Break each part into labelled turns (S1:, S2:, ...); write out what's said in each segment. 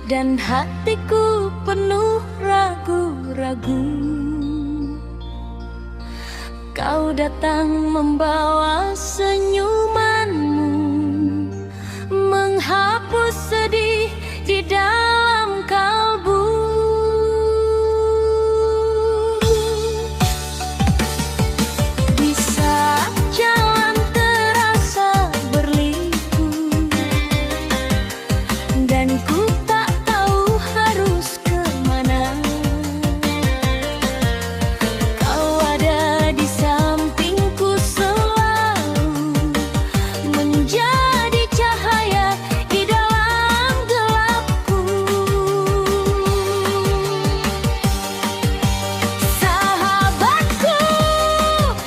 S1: dan hatiku penuh ragu-ragu. Kau datang membawa senyumanmu, menghapus sedih di dalam kalbu. Di saat jalan terasa berliku dan ku tak tahu harus kemana, kau ada di sampingku selalu, menjadi cahaya di dalam gelapku. Sahabatku,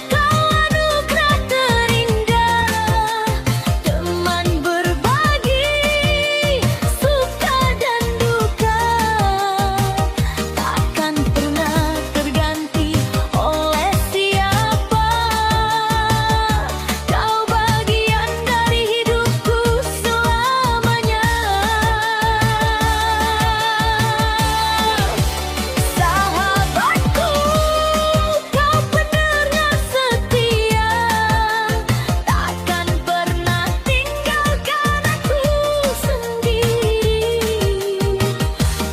S1: kau anugerah terindah, teman berbagi suka dan duka, takkan pernah terganti oleh siapa. Kau bagian dari hidupku selamanya. Sahabatku, kau pendengar setia, takkan pernah tinggalkan aku sendiri.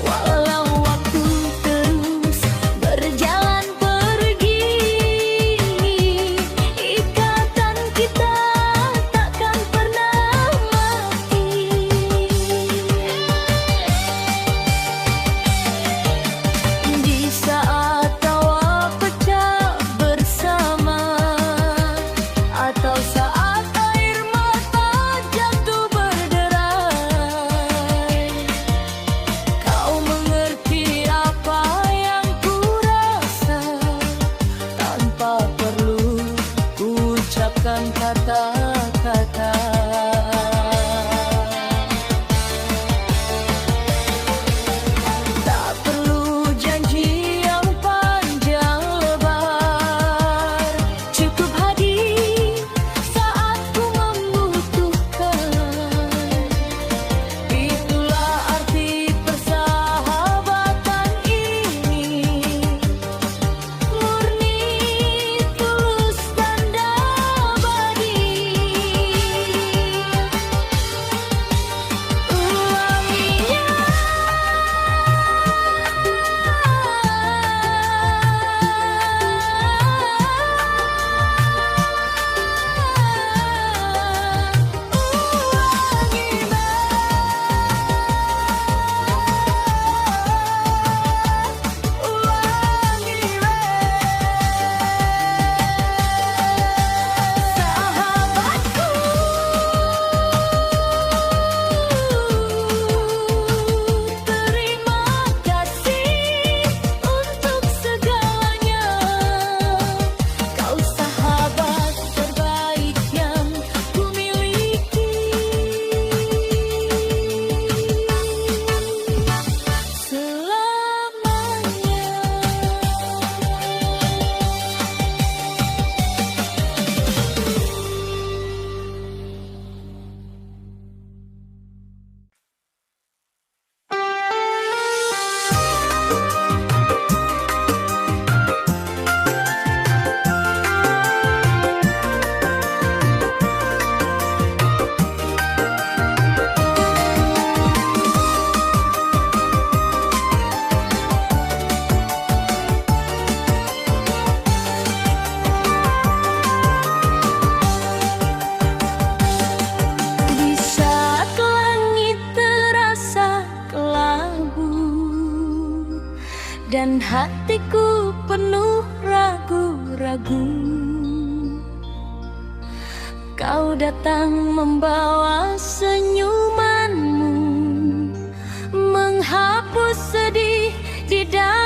S1: Walau waktu terus berjalan pergi, ikatan kita takkan pernah mati. Di saat tawa pecah bersama, atau saat air mata jatuh berderai, kau mengerti apa yang ku rasa tanpa perlu ku ucapkan kata-kata. Tak perlu janji yang panjang lebar, cukup hadir saat ku membutuhkan. Itulah arti persahabatan ini, murni, tulus dan abadi. dan hatiku penuh ragu-ragu. Kau datang membawa senyumanmu, menghapus sedih di dalam